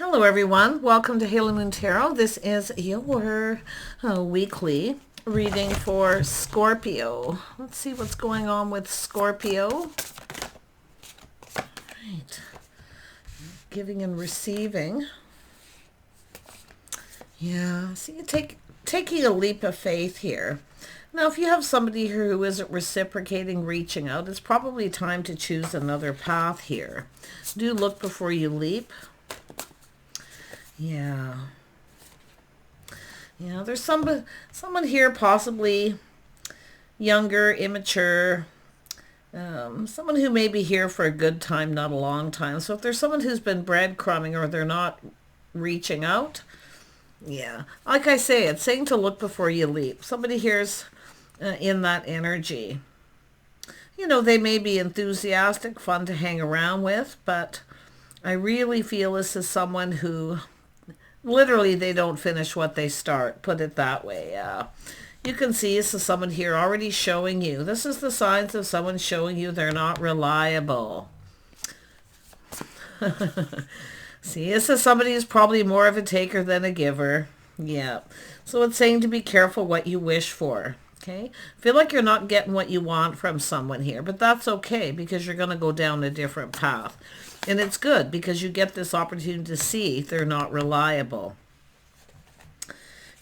Hello everyone, welcome to Halo Moon Tarot. This is your weekly reading for Scorpio. Let's see what's going on with Scorpio. Right. Giving and receiving. Yeah, see, taking a leap of faith here. Now, if you have somebody here who isn't reciprocating, reaching out, it's probably time to choose another path here. Do look before you leap. Yeah. Yeah, there's someone here possibly younger, immature, someone who may be here for a good time, not a long time. So if there's someone who's been breadcrumbing or they're not reaching out, yeah. Like I say, it's saying to look before you leap. Somebody here's in that energy. You know, they may be enthusiastic, fun to hang around with, but I really feel this is someone who literally they don't finish what they start. Put it that way. You can see this is someone here already showing you. This is the signs of someone showing you they're not reliable. See, this is somebody who's probably more of a taker than a giver. Yeah. So it's saying to be careful what you wish for. Okay. Feel like you're not getting what you want from someone here, but that's okay because you're going to go down a different path. And it's good because you get this opportunity to see they're not reliable.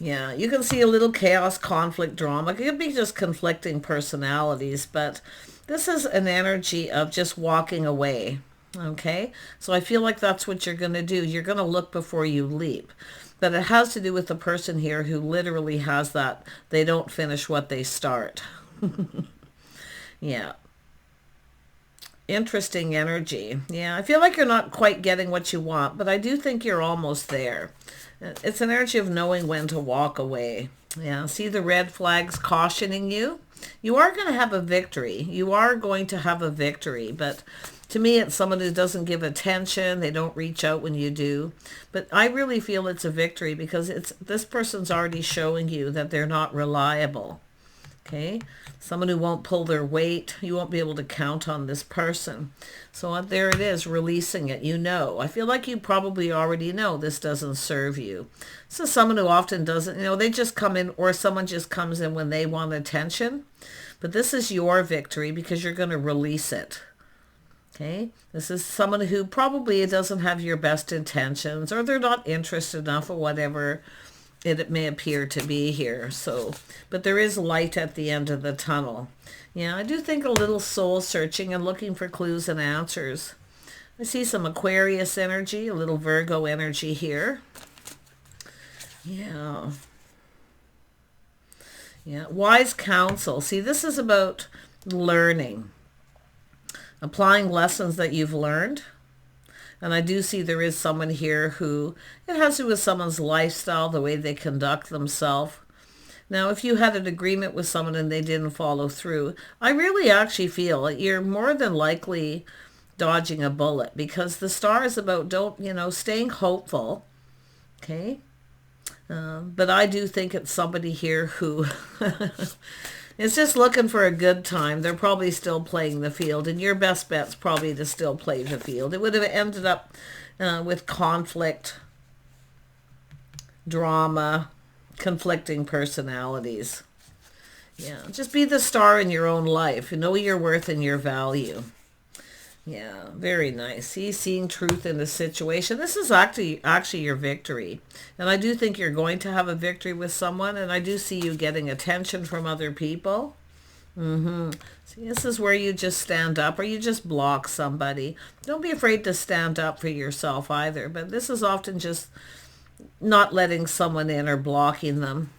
Yeah, you can see a little chaos, conflict, drama. It could be just conflicting personalities, but this is an energy of just walking away. Okay, so I feel like that's what you're going to do. You're going to look before you leap. But it has to do with the person here who literally has that, they don't finish what they start. Yeah. Interesting energy. Yeah, I feel like you're not quite getting what you want, but I do think you're almost there. It's an energy of knowing when to walk away. Yeah, see the red flags cautioning you? You are going to have a victory. You are going to have a victory, but to me, it's someone who doesn't give attention. They don't reach out when you do. But I really feel it's a victory because this person's already showing you that they're not reliable. Okay, someone who won't pull their weight. You won't be able to count on this person. So there it is, releasing it. You know, I feel like you probably already know this doesn't serve you. So someone who often doesn't, they just come in, or someone just comes in when they want attention. But this is your victory because you're going to release it. Okay, this is someone who probably doesn't have your best intentions, or they're not interested enough, or whatever it may appear to be here. So, but there is light at the end of the tunnel. Yeah, I do think a little soul searching and looking for clues and answers. I see some Aquarius energy, a little Virgo energy here. Yeah. Yeah, wise counsel. See, this is about learning, applying lessons that you've learned. And I do see there is someone here who, it has to do with someone's lifestyle, the way they conduct themselves. Now, if you had an agreement with someone and they didn't follow through, I really actually feel you're more than likely dodging a bullet because the star is about staying hopeful. Okay. But I do think it's somebody here who is just looking for a good time. They're probably still playing the field, and your best bet's probably to still play the field. It would have ended up with conflict, drama, conflicting personalities. Yeah, just be the star in your own life. Know your worth and your value. Yeah, very nice. See, seeing truth in the situation. This is actually your victory. And I do think you're going to have a victory with someone. And I do see you getting attention from other people. See, this is where you just stand up or you just block somebody. Don't be afraid to stand up for yourself either. But this is often just not letting someone in or blocking them.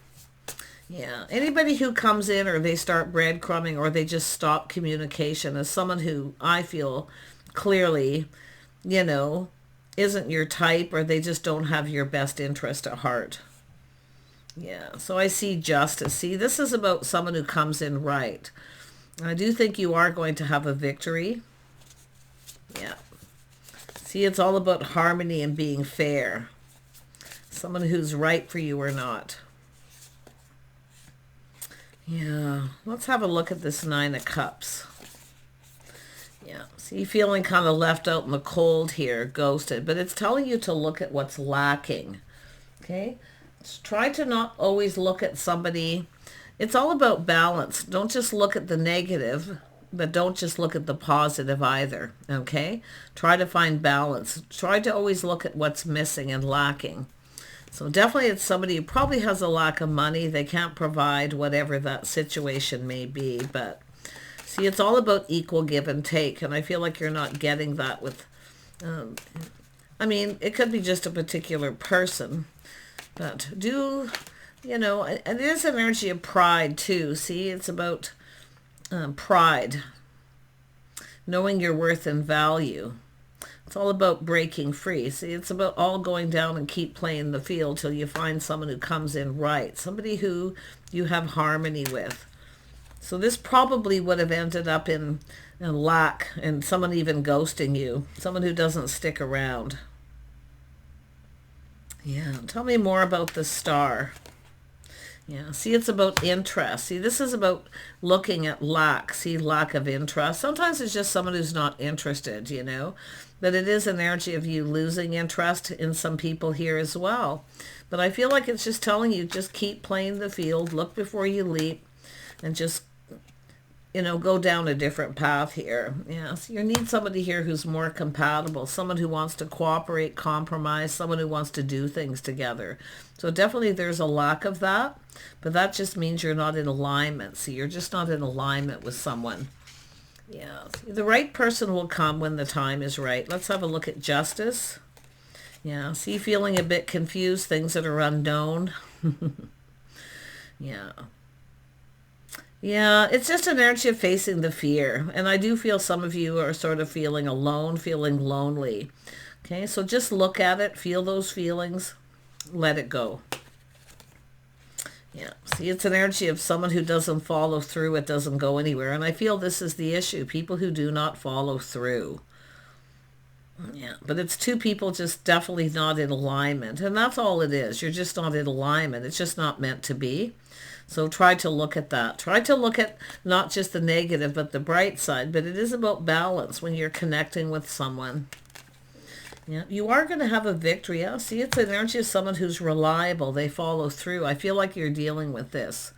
Yeah, anybody who comes in or they start breadcrumbing or they just stop communication is someone who I feel clearly, isn't your type, or they just don't have your best interest at heart. Yeah, so I see justice. See, this is about someone who comes in right. I do think you are going to have a victory. Yeah. See, it's all about harmony and being fair. Someone who's right for you or not. Yeah, let's have a look at this Nine of Cups. Yeah, see, feeling kind of left out in the cold here, ghosted, but it's telling you to look at what's lacking. Okay, try to not always look at somebody. It's all about balance. Don't just look at the negative, but don't just look at the positive either. Okay, try to find balance. Try to always look at what's missing and lacking. So definitely it's somebody who probably has a lack of money. They can't provide whatever that situation may be. But see, it's all about equal give and take. And I feel like you're not getting that with, I mean, it could be just a particular person. But you know, and it is an energy of pride too. See, it's about pride, knowing your worth and value. It's all about breaking free. See, it's about all going down and keep playing the field till you find someone who comes in right, somebody who you have harmony with. So this probably would have ended up in lack and someone even ghosting you, someone who doesn't stick around. Yeah, tell me more about the star. Yeah, see, it's about interest. See, this is about looking at lack. See, lack of interest. Sometimes it's just someone who's not interested, you know. But it is an energy of you losing interest in some people here as well. But I feel like it's just telling you, just keep playing the field, look before you leap, and just, you know, go down a different path here. Yeah, so you need somebody here who's more compatible, someone who wants to cooperate, compromise, someone who wants to do things together. So definitely there's a lack of that, but that just means you're not in alignment. See, you're just not in alignment with someone. Yeah, the right person will come when the time is right. Let's have a look at justice. Yeah, see, feeling a bit confused, things that are unknown. Yeah. Yeah, it's just an energy of facing the fear. And I do feel some of you are sort of feeling alone, feeling lonely. Okay, so just look at it, feel those feelings, let it go. Yeah, see, it's an energy of someone who doesn't follow through, it doesn't go anywhere. And I feel this is the issue, people who do not follow through. Yeah, but it's two people just definitely not in alignment. And that's all it is. You're just not in alignment. It's just not meant to be. So try to look at that. Try to look at not just the negative, but the bright side. But it is about balance when you're connecting with someone. Yeah, you are going to have a victory. Yeah, see, it's an energy of someone who's reliable. They follow through. I feel like you're dealing with this.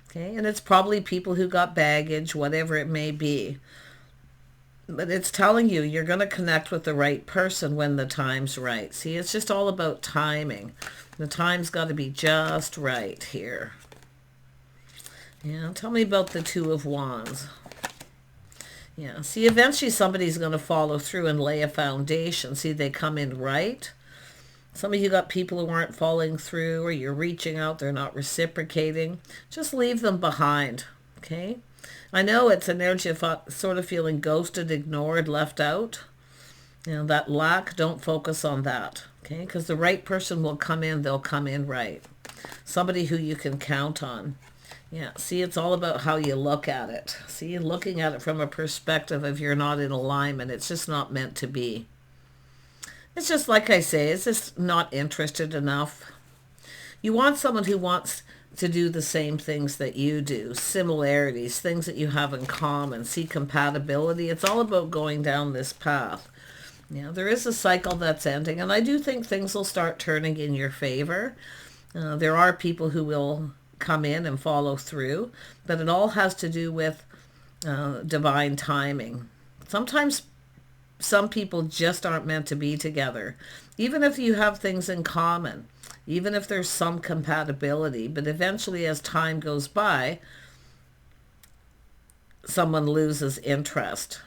Okay, and it's probably people who got baggage, whatever it may be. But it's telling you you're going to connect with the right person when the time's right. See, it's just all about timing. The time's got to be just right here. Yeah, tell me about the Two of Wands. Yeah, see, eventually somebody's going to follow through and lay a foundation. See, they come in right. Some of you got people who aren't following through, or you're reaching out, they're not reciprocating. Just leave them behind, okay? I know it's an energy of sort of feeling ghosted, ignored, left out. You know, that lack, don't focus on that, okay? Because the right person will come in, they'll come in right. Somebody who you can count on. Yeah, see, it's all about how you look at it. See, looking at it from a perspective of you're not in alignment. It's just not meant to be. It's just like I say, it's just not interested enough. You want someone who wants to do the same things that you do, similarities, things that you have in common, see compatibility. It's all about going down this path. Yeah, there is a cycle that's ending, and I do think things will start turning in your favor. There are people who will come in and follow through, but it all has to do with divine timing. Sometimes some people just aren't meant to be together, even if you have things in common, even if there's some compatibility, but eventually as time goes by, someone loses interest.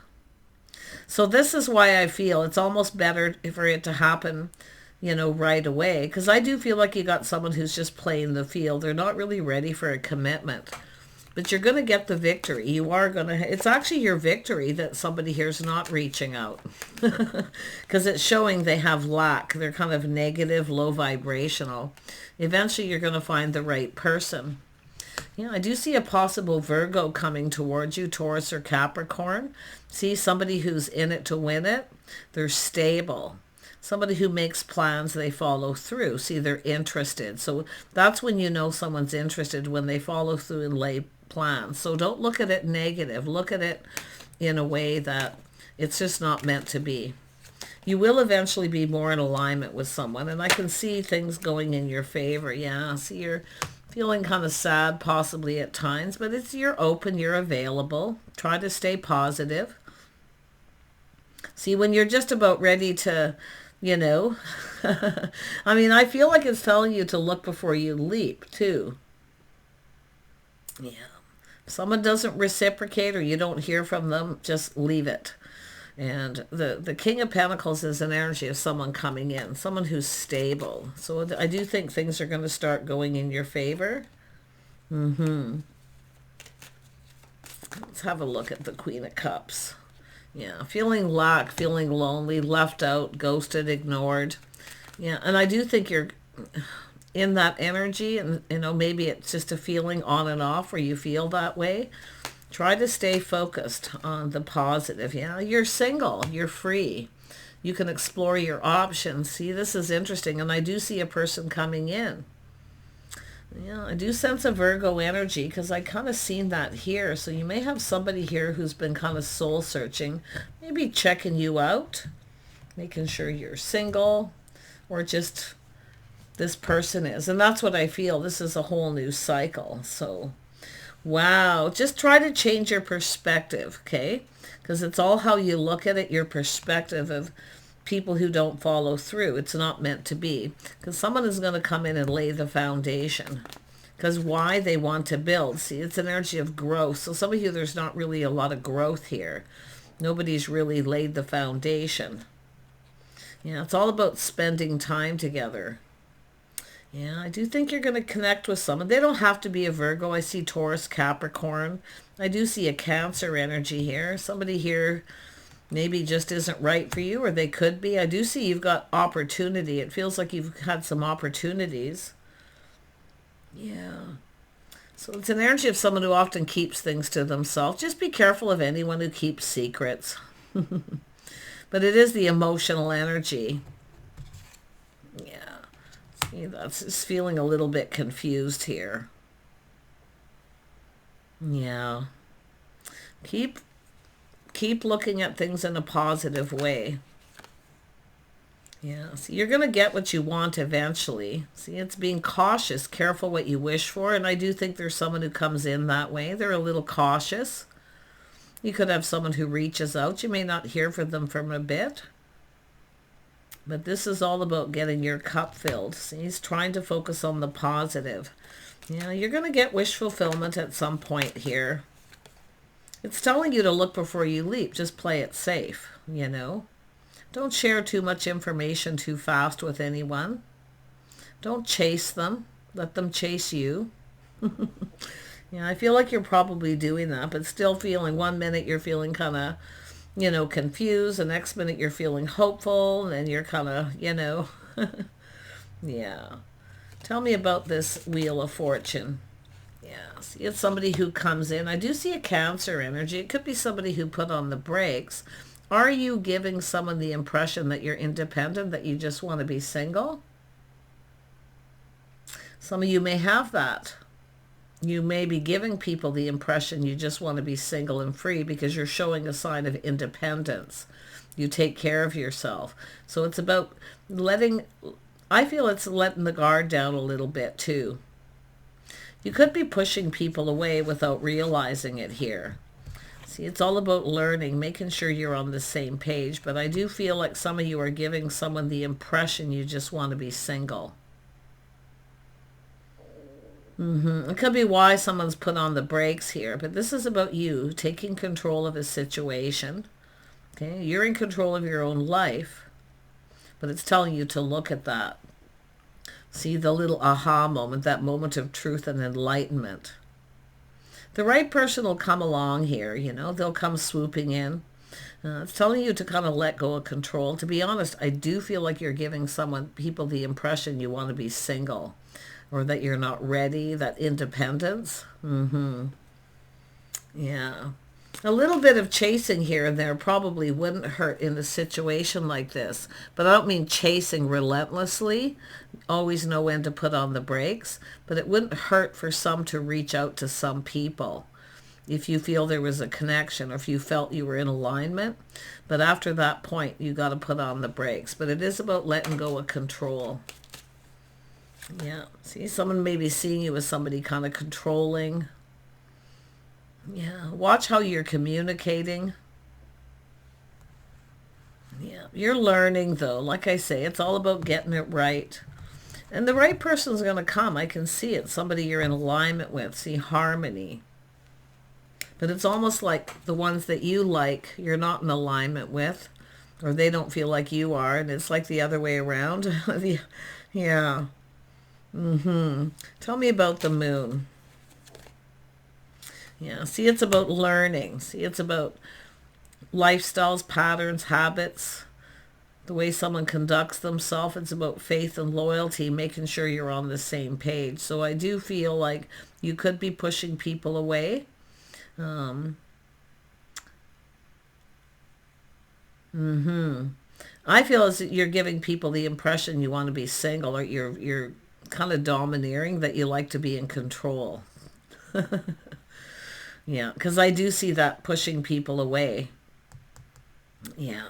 So this is why I feel it's almost better for it to happen, you know, right away. Because I do feel like you got someone who's just playing the field. They're not really ready for a commitment. But you're going to get the victory. You are going to, it's actually your victory that somebody here is not reaching out. Because it's showing they have lack. They're kind of negative, low vibrational. Eventually you're going to find the right person. Yeah, I do see a possible Virgo coming towards you, Taurus or Capricorn. See, somebody who's in it to win it. They're stable. Somebody who makes plans, they follow through. See, they're interested. So that's when you know someone's interested, when they follow through and lay plans. So don't look at it negative. Look at it in a way that It's just not meant to be. You will eventually be more in alignment with someone, and I can see things going in your favor. Yeah, see, you're feeling kind of sad possibly at times, but you're open, you're available. Try to stay positive. See, when you're just about ready to, you know, I mean, I feel like it's telling you to look before you leap, too. Yeah. If someone doesn't reciprocate or you don't hear from them, just leave it. And the King of Pentacles is an energy of someone coming in, someone who's stable. So I do think things are going to start going in your favor. Let's have a look at the Queen of Cups. Yeah, feeling lack, feeling lonely, left out, ghosted, ignored. Yeah, and I do think you're in that energy, and you know, maybe it's just a feeling on and off where you feel that way. Try to stay focused on the positive. Yeah, you're single, you're free. You can explore your options. See, this is interesting, and I do see a person coming in. Yeah, I do sense a Virgo energy because I kind of seen that here. So you may have somebody here who's been kind of soul searching, maybe checking you out, making sure you're single, or just this person is. And that's what I feel. This is a whole new cycle. So, wow. Just try to change your perspective, okay? Because it's all how you look at it, your perspective of people who don't follow through. It's not meant to be. Because someone is going to come in and lay the foundation. Because why? They want to build. See, it's an energy of growth. So some of you, there's not really a lot of growth here. Nobody's really laid the foundation. Yeah, it's all about spending time together. Yeah, I do think you're going to connect with someone. They don't have to be a Virgo. I see Taurus, Capricorn. I do see a Cancer energy here. Somebody here maybe just isn't right for you, or they could be. I do see you've got opportunity. It feels like you've had some opportunities. Yeah. So it's an energy of someone who often keeps things to themselves. Just be careful of anyone who keeps secrets. But it is the emotional energy. Yeah. See, that's just feeling a little bit confused here. Yeah. Keep looking at things in a positive way. Yeah, so you're going to get what you want eventually. See, it's being cautious, careful what you wish for. And I do think there's someone who comes in that way. They're a little cautious. You could have someone who reaches out. You may not hear from them for a bit. But this is all about getting your cup filled. See, he's trying to focus on the positive. Yeah, you're going to get wish fulfillment at some point here. It's telling you to look before you leap. Just play it safe, you know. Don't share too much information too fast with anyone. Don't chase them. Let them chase you. Yeah, I feel like you're probably doing that, but still feeling 1 minute you're feeling kind of, you know, confused. The next minute you're feeling hopeful, and then you're kind of, you know. Yeah. Tell me about this Wheel of Fortune. Yeah, see, it's somebody who comes in. I do see a Cancer energy. It could be somebody who put on the brakes. Are you giving someone the impression that you're independent, that you just want to be single? Some of you may have that. You may be giving people the impression you just want to be single and free because you're showing a sign of independence. You take care of yourself. So it's about I feel it's letting the guard down a little bit too. You could be pushing people away without realizing it here. See, it's all about learning, making sure you're on the same page. But I do feel like some of you are giving someone the impression you just want to be single. It could be why someone's put on the brakes here. But this is about you taking control of a situation. Okay, you're in control of your own life. But it's telling you to look at that. See the little aha moment, that moment of truth and enlightenment. The right person will come along here, you know. They'll come swooping in. It's telling you to kind of let go of control. To be honest, I do feel like you're giving people the impression you want to be single. Or that you're not ready, that independence. Yeah. A little bit of chasing here and there probably wouldn't hurt in a situation like this. But I don't mean chasing relentlessly. Always know when to put on the brakes. But it wouldn't hurt for some to reach out to some people. if you feel there was a connection or if you felt you were in alignment. But after that point, you got to put on the brakes. But it is about letting go of control. Yeah. See, someone may be seeing you as somebody kind of controlling. Yeah. Watch how you're communicating. Yeah. You're learning, though. Like I say, it's all about getting it right. And the right person's going to come. I can see it. Somebody you're in alignment with. See, harmony. But it's almost like the ones that you like, you're not in alignment with, or they don't feel like you are, and it's like the other way around. Yeah. Tell me about the moon. Yeah, see, it's about learning. See, it's about lifestyles, patterns, habits, the way someone conducts themselves. It's about faith and loyalty, making sure you're on the same page. So I do feel like you could be pushing people away. I feel as that you're giving people the impression you want to be single, or you're kind of domineering, that you like to be in control. Yeah, because I do see that pushing people away. Yeah.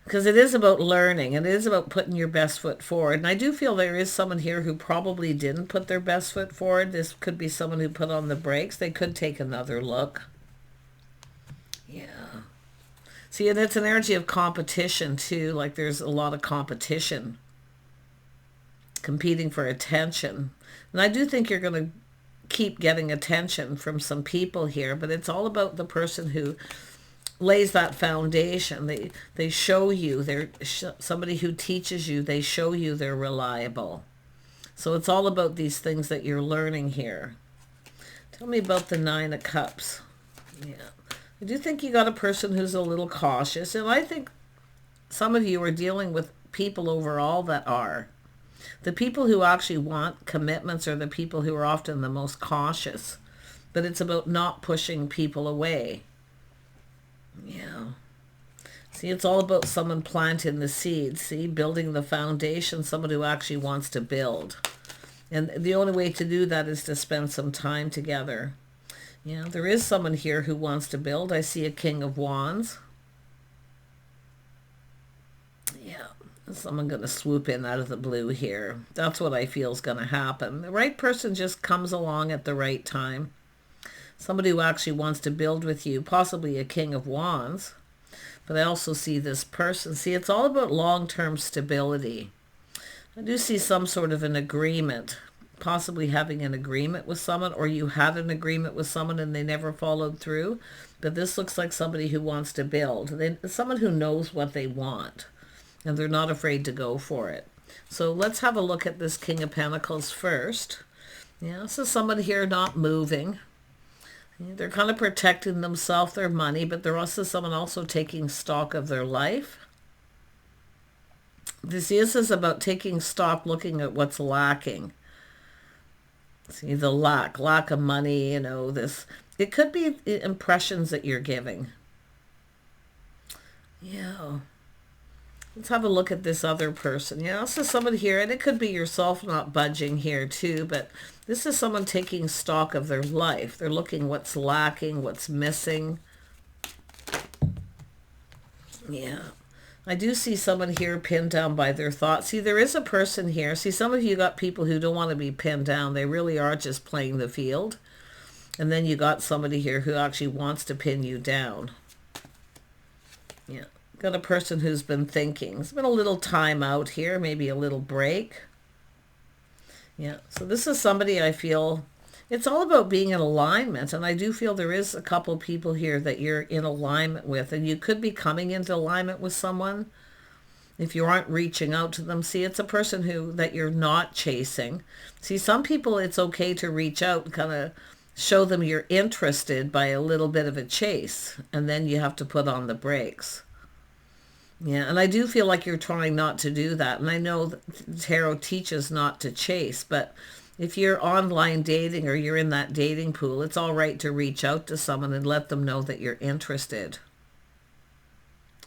Because it is about learning, and it is about putting your best foot forward. And I do feel there is someone here who probably didn't put their best foot forward. This could be someone who put on the brakes. They could take another look. Yeah. See, and it's an energy of competition too. Like there's a lot of competition, competing for attention. And I do think you're going to keep getting attention from some people here, but it's all about the person who lays that foundation. They show you, they're somebody who teaches you, they show you they're reliable. So it's all about these things that you're learning here. Tell me about the Nine of Cups. Yeah, I do think you got a person who's a little cautious, and I think some of you are dealing with people overall that are. The people who actually want commitments are the people who are often the most cautious, but it's about not pushing people away. Yeah. See, it's all about someone planting the seeds, see, building the foundation, someone who actually wants to build. And the only way to do that is to spend some time together. Yeah, there is someone here who wants to build. I see a King of Wands. Yeah, someone going to swoop in out of the blue here. That's what I feel is going to happen. The right person just comes along at the right time. Somebody who actually wants to build with you, possibly a King of Wands. But I also see this person. See, it's all about long-term stability. I do see some sort of an agreement, possibly having an agreement with someone, or you had an agreement with someone and they never followed through. But this looks like somebody who wants to build. Someone who knows what they want, and they're not afraid to go for it. So let's have a look at this King of Pentacles first. Yeah, so someone here not moving. They're kind of protecting themselves, their money, but they're also someone also taking stock of their life. This is about taking stock, looking at what's lacking. See, the lack of money, you know, this. It could be impressions that you're giving. Yeah. Let's have a look at this other person. Yeah, this is someone here, and it could be yourself not budging here too, but this is someone taking stock of their life. They're looking what's lacking, what's missing. Yeah. I do see someone here pinned down by their thoughts. See, there is a person here. See, some of you got people who don't want to be pinned down. They really are just playing the field. And then you got somebody here who actually wants to pin you down. Yeah. Got a person who's been thinking. There's been a little time out here, maybe a little break. Yeah, so this is somebody I feel, it's all about being in alignment. And I do feel there is a couple people here that you're in alignment with. And you could be coming into alignment with someone if you aren't reaching out to them. See, it's a person that you're not chasing. See, some people it's okay to reach out and kind of show them you're interested by a little bit of a chase. And then you have to put on the brakes. Yeah, and I do feel like you're trying not to do that. And I know that tarot teaches not to chase, but if you're online dating or you're in that dating pool, it's all right to reach out to someone and let them know that you're interested.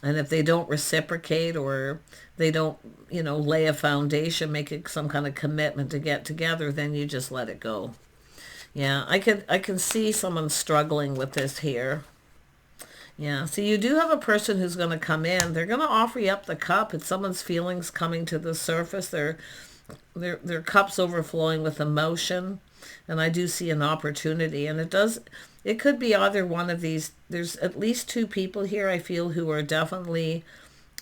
And if they don't reciprocate or they don't, you know, lay a foundation, make it some kind of commitment to get together, then you just let it go. Yeah, I can see someone struggling with this here. Yeah, so you do have a person who's going to come in. They're going to offer you up the cup. It's someone's feelings coming to the surface. Their cup's overflowing with emotion, and I do see an opportunity. And it could be either one of these. There's at least two people here I feel who are definitely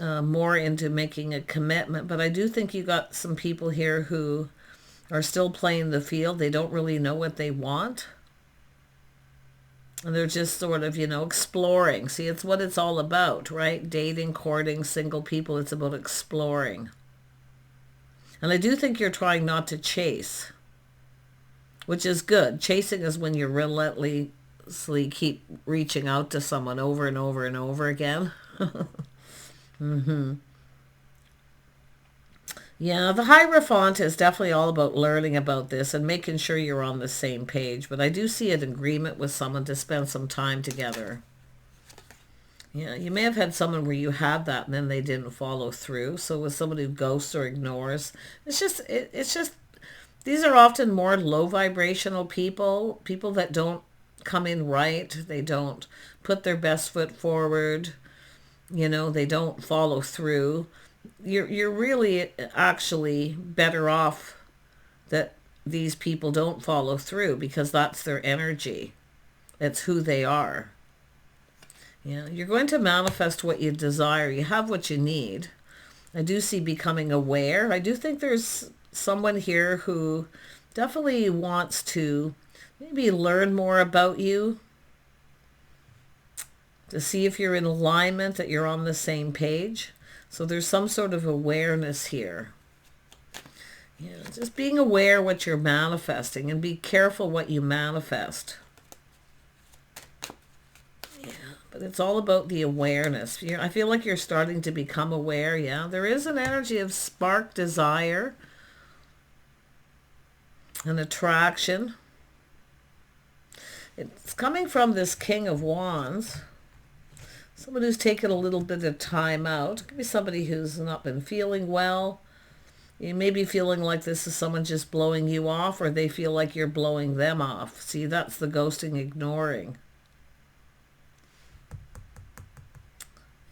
more into making a commitment. But I do think you got some people here who are still playing the field. They don't really know what they want. And they're just sort of, exploring. See, it's what it's all about, right? Dating, courting, single people. It's about exploring. And I do think you're trying not to chase, which is good. Chasing is when you relentlessly keep reaching out to someone over and over and over again. Yeah, the Hierophant is definitely all about learning about this and making sure you're on the same page. But I do see an agreement with someone to spend some time together. Yeah, you may have had someone where you had that and then they didn't follow through. So with someone who ghosts or ignores, it's just these are often more low vibrational people that don't come in right. They don't put their best foot forward. They don't follow through. You're really actually better off that these people don't follow through, because that's their energy. It's who they are. Yeah, you're going to manifest what you desire. You have what you need. I do see becoming aware. I do think there's someone here who definitely wants to maybe learn more about you, to see if you're in alignment, that you're on the same page. So there's some sort of awareness here. Yeah, just being aware what you're manifesting, and be careful what you manifest. Yeah, but it's all about the awareness. I feel like you're starting to become aware. Yeah, there is an energy of spark desire and attraction. It's coming from this King of Wands. Someone who's taken a little bit of time out. It could be somebody who's not been feeling well. You may be feeling like this is someone just blowing you off, or they feel like you're blowing them off. See, that's the ghosting, ignoring.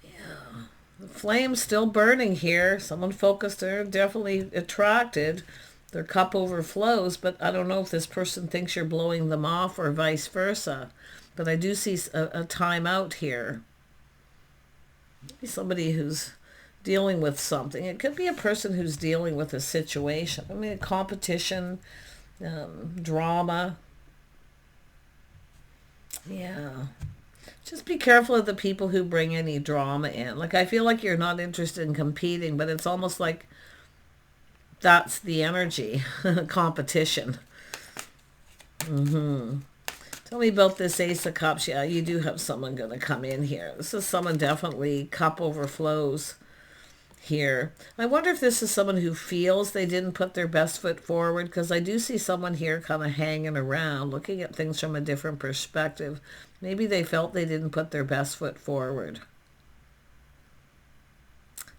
Yeah. The flame's still burning here. Someone focused, they're definitely attracted. Their cup overflows, but I don't know if this person thinks you're blowing them off or vice versa. But I do see a time out here. Maybe somebody who's dealing with something. It could be a person who's dealing with a situation. I mean, competition, drama. Yeah. Just be careful of the people who bring any drama in. Like, I feel like you're not interested in competing, but it's almost like that's the energy. Competition. Tell me about this Ace of Cups. Yeah, you do have someone going to come in here. This is someone definitely cup overflows here. I wonder if this is someone who feels they didn't put their best foot forward, because I do see someone here kind of hanging around, looking at things from a different perspective. Maybe they felt they didn't put their best foot forward.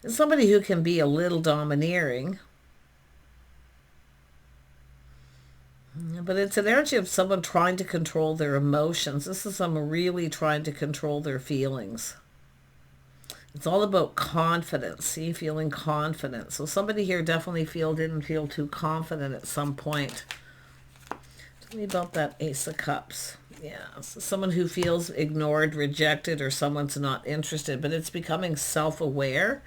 It's somebody who can be a little domineering. But it's an energy of someone trying to control their emotions. This is someone really trying to control their feelings. It's all about confidence. See, feeling confident. So somebody here definitely didn't feel too confident at some point. Tell me about that Ace of Cups. Yeah, so someone who feels ignored, rejected, or someone's not interested, but it's becoming self-aware.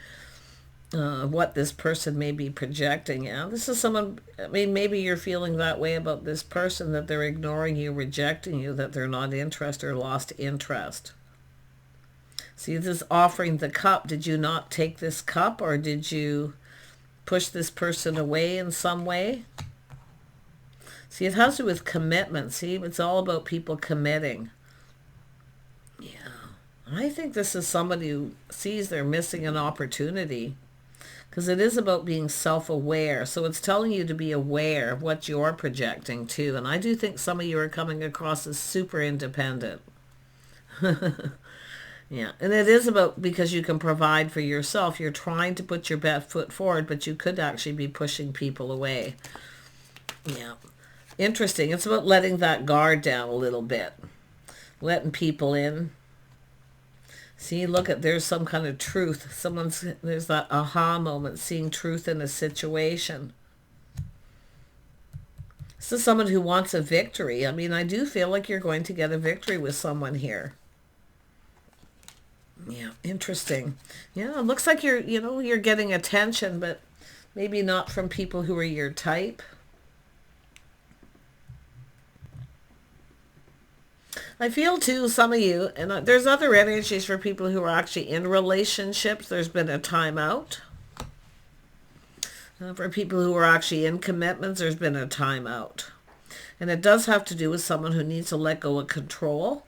What this person may be projecting. Yeah, this is someone, I mean, maybe you're feeling that way about this person, that they're ignoring you, rejecting you, that they're not interested or lost interest. See, this is offering the cup. Did you not take this cup, or did you push this person away in some way? See, it has to do with commitment. See, it's all about people committing. Yeah, I think this is somebody who sees they're missing an opportunity, because it is about being self-aware. So it's telling you to be aware of what you're projecting too. And I do think some of you are coming across as super independent. Yeah, and it is about, because you can provide for yourself. You're trying to put your best foot forward, but you could actually be pushing people away. Yeah. Interesting. It's about letting that guard down a little bit. Letting people in. See, look at, there's some kind of truth. There's that aha moment, seeing truth in a situation. This is someone who wants a victory. I mean, I do feel like you're going to get a victory with someone here. Yeah, interesting. Yeah, it looks like you're getting attention, but maybe not from people who are your type. I feel too, some of you, and there's other energies for people who are actually in relationships. There's been a timeout. For people who are actually in commitments, there's been a timeout. And it does have to do with someone who needs to let go of control.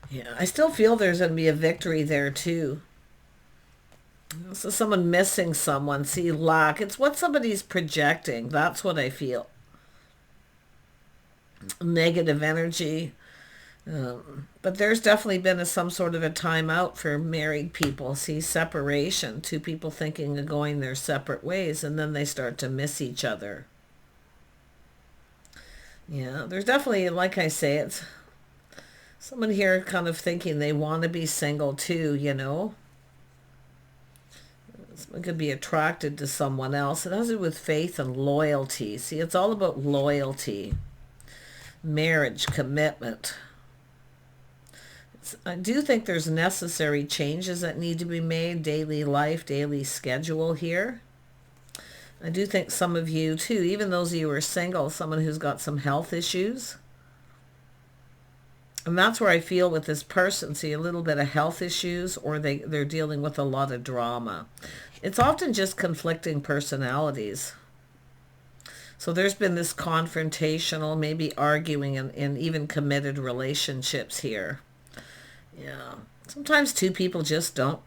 Yeah, I still feel there's going to be a victory there too. So someone missing someone, see, lack. It's what somebody's projecting. That's what I feel. Negative energy. But there's definitely been some sort of a timeout for married people. See, separation. Two people thinking of going their separate ways, and then they start to miss each other. Yeah, there's definitely, like I say, it's someone here kind of thinking they want to be single too, you know. Someone could be attracted to someone else. It has to do with faith and loyalty. See, it's all about loyalty. Marriage, commitment. I do think there's necessary changes that need to be made. Daily life, daily schedule here. I do think some of you too, even those of you who are single, someone who's got some health issues. And that's where I feel with this person, see a little bit of health issues, or they're dealing with a lot of drama. It's often just conflicting personalities. So there's been this confrontational, maybe arguing in even committed relationships here. Yeah. Sometimes two people just don't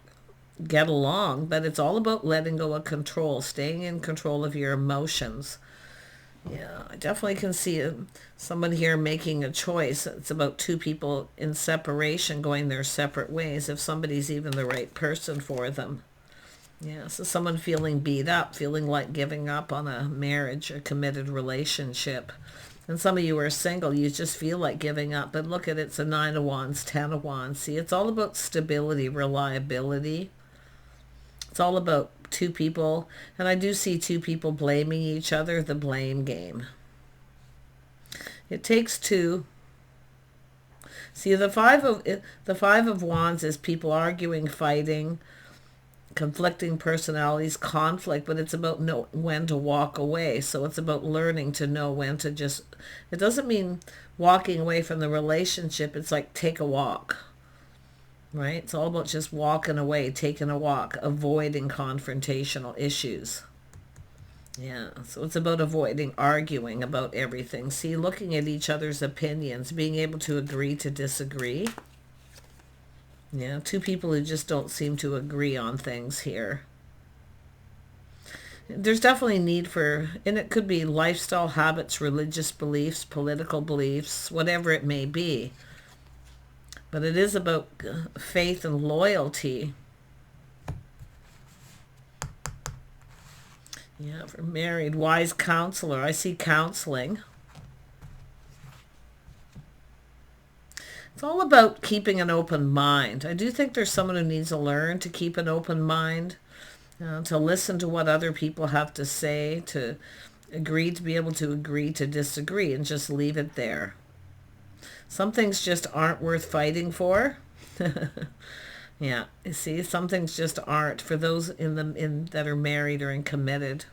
get along, but it's all about letting go of control, staying in control of your emotions. Yeah, I definitely can see someone here making a choice. It's about two people in separation going their separate ways, if somebody's even the right person for them. Yeah, so someone feeling beat up, feeling like giving up on a marriage, a committed relationship. And some of you are single, you just feel like giving up. But look at it, it's a 9 of Wands, 10 of Wands. See, it's all about stability, reliability. It's all about two people. And I do see two people blaming each other, the blame game. It takes two. See, the five of Wands is people arguing, fighting, conflicting personalities, conflict, but it's about know when to walk away. So it's about learning to know when to just, it doesn't mean walking away from the relationship. It's like take a walk, right? It's all about just walking away, taking a walk, avoiding confrontational issues. Yeah, so it's about avoiding arguing about everything. See, looking at each other's opinions, being able to agree to disagree. Yeah, two people who just don't seem to agree on things here. There's definitely need for, and it could be lifestyle habits, religious beliefs, political beliefs, whatever it may be. But it is about faith and loyalty. Yeah, for married, wise counselor. I see counseling. It's all about keeping an open mind. I do think there's someone who needs to learn to keep an open mind, to listen to what other people have to say, to be able to agree to disagree and just leave it there. Some things just aren't worth fighting for. Yeah, you see, some things just aren't for those that are married or in committed.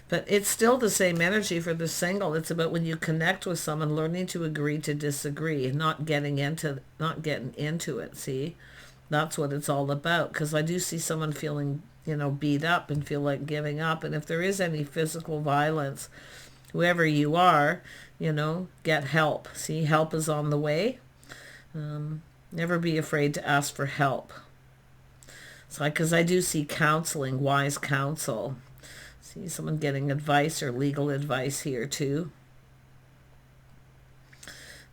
But it's still the same energy for the single. It's about when you connect with someone, learning to agree to disagree, not getting into it. See, that's what it's all about. Because I do see someone feeling, beat up and feel like giving up. And if there is any physical violence, whoever you are, get help. See, help is on the way. Never be afraid to ask for help. So, because I do see counseling, wise counsel. See someone getting advice or legal advice here too.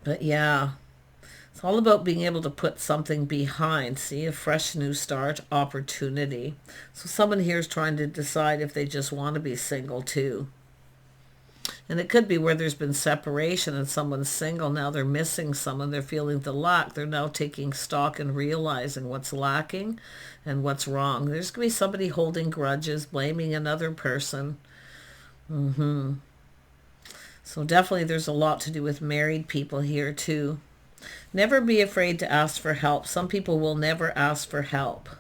But yeah, It's all about being able to put something behind. See, a fresh new start, opportunity. So someone here is trying to decide if they just want to be single too. And it could be where there's been separation and someone's single. Now they're missing someone. They're feeling the lack. They're now taking stock and realizing what's lacking and what's wrong. There's going to be somebody holding grudges, blaming another person. So definitely there's a lot to do with married people here too. Never be afraid to ask for help. Some people will never ask for help,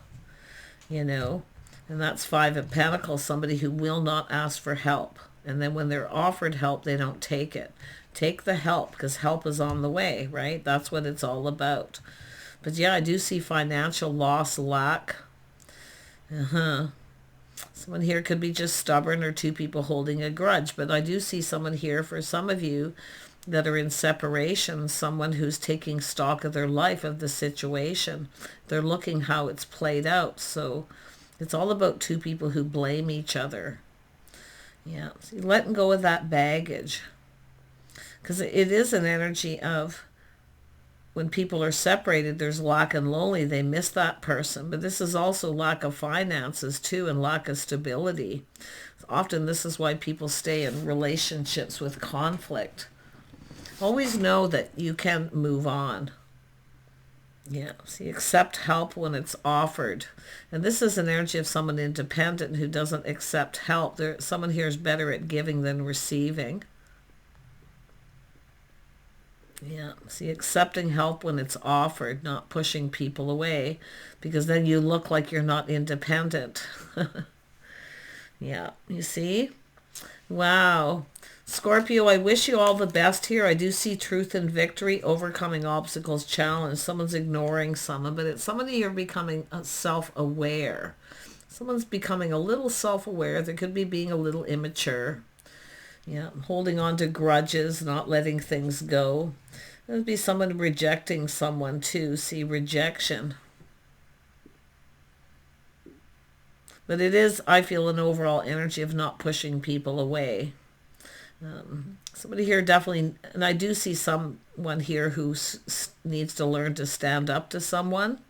you know. And that's Five of Pentacles, somebody who will not ask for help. And then when they're offered help, they don't take it. Take the help, because help is on the way, right? That's what it's all about. But yeah, I do see financial loss, lack. Someone here could be just stubborn, or two people holding a grudge. But I do see someone here, for some of you that are in separation, someone who's taking stock of their life, of the situation. They're looking how it's played out. So it's all about two people who blame each other. Yeah, so letting go of that baggage. Because it is an energy of when people are separated, there's lack and lonely. They miss that person. But this is also lack of finances too, and lack of stability. Often this is why people stay in relationships with conflict. Always know that you can move on. Yeah, see, accept help when it's offered. And this is an energy of someone independent who doesn't accept help. Someone here is better at giving than receiving. Yeah, see, accepting help when it's offered, not pushing people away, because then you look like you're not independent. Yeah, you see? Wow. Scorpio, I wish you all the best here. I do see truth and victory, overcoming obstacles, challenge. Someone's ignoring someone, but it's somebody you're becoming self-aware. Someone's becoming a little self-aware. They could be being a little immature. Yeah, holding on to grudges, not letting things go. There'd be someone rejecting someone too. See, rejection. But it is, I feel, an overall energy of not pushing people away. Somebody here definitely, and I do see someone here who needs to learn to stand up to someone.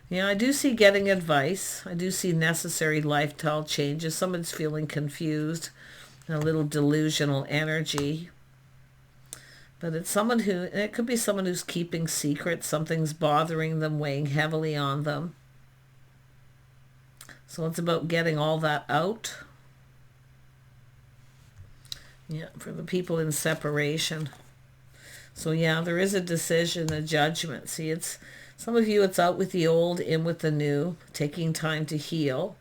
Yeah, I do see getting advice. I do see necessary lifestyle changes. Someone's feeling confused, a little delusional energy. But it's someone who, and it could be someone who's keeping secrets. Something's bothering them, weighing heavily on them. So it's about getting all that out. Yeah, for the people in separation. So yeah, there is a decision, a judgment. See, it's some of you, it's out with the old, in with the new, taking time to heal.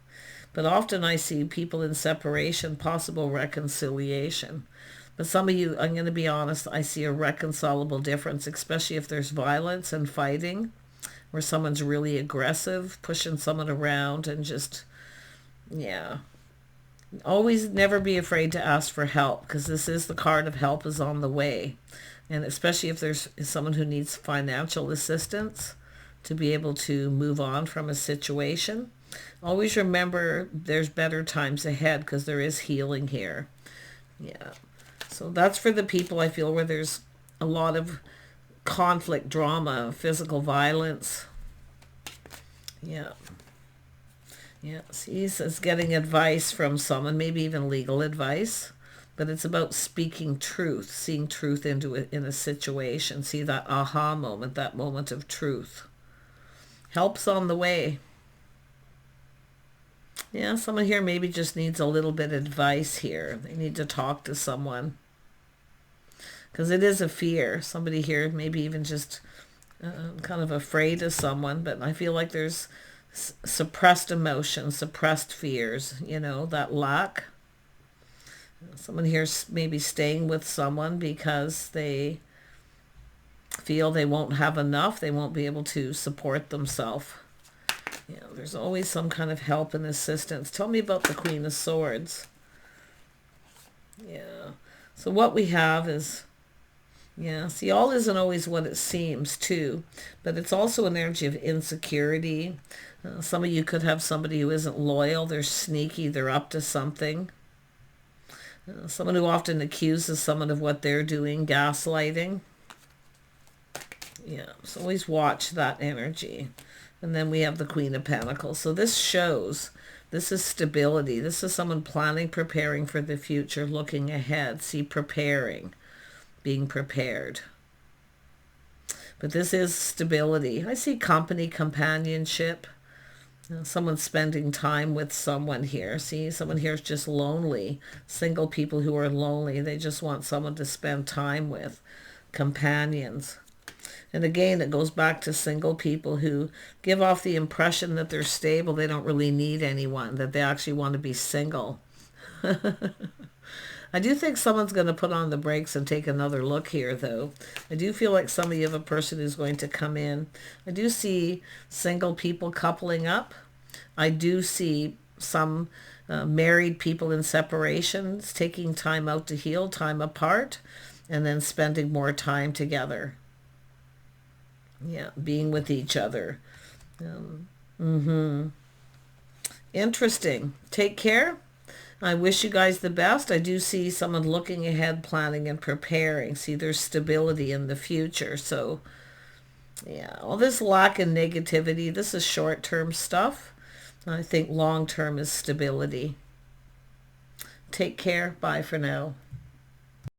But often I see people in separation, possible reconciliation. But some of you, I'm going to be honest, I see a reconcilable difference, especially if there's violence and fighting, where someone's really aggressive, pushing someone around, and just, yeah. Always never be afraid to ask for help, because this is the card of help is on the way. And especially if there's someone who needs financial assistance to be able to move on from a situation. Always remember there's better times ahead, because there is healing here. Yeah. So that's for the people, I feel, where there's a lot of conflict, drama, physical violence. Yeah. Yeah. See, he says getting advice from someone, maybe even legal advice. But it's about speaking truth, seeing truth into it in a situation. See that aha moment, that moment of truth. Help's on the way. Yeah, someone here maybe just needs a little bit of advice here. They need to talk to someone. Because it is a fear. Somebody here maybe even just kind of afraid of someone. But I feel like there's suppressed emotions, suppressed fears, you know, that lack. Someone here's maybe staying with someone because they feel they won't have enough. They won't be able to support themselves. You know, there's always some kind of help and assistance. Tell me about the Queen of Swords. Yeah. So what we have is, yeah, see, all isn't always what it seems too, but it's also an energy of insecurity. Some of you could have somebody who isn't loyal. They're sneaky. They're up to something. Someone who often accuses someone of what they're doing, gaslighting. Yeah, so always watch that energy. And then we have the Queen of Pentacles. So this shows, this is stability. This is someone planning, preparing for the future, looking ahead. See, preparing, being prepared. But this is stability. I see company, companionship. Someone spending time with someone here. See, someone here is just lonely. Single people who are lonely. They just want someone to spend time with. Companions. And again, it goes back to single people who give off the impression that they're stable. They don't really need anyone. That they actually want to be single. I do think someone's going to put on the brakes and take another look here, though. I do feel like some of you have a person who's going to come in. I do see single people coupling up. I do see some married people in separations, taking time out to heal, time apart, and then spending more time together. Yeah, being with each other. Interesting. Take care. I wish you guys the best. I do see someone looking ahead, planning and preparing. See, there's stability in the future. So, yeah, all this lack of negativity, this is short-term stuff. I think long-term is stability. Take care. Bye for now.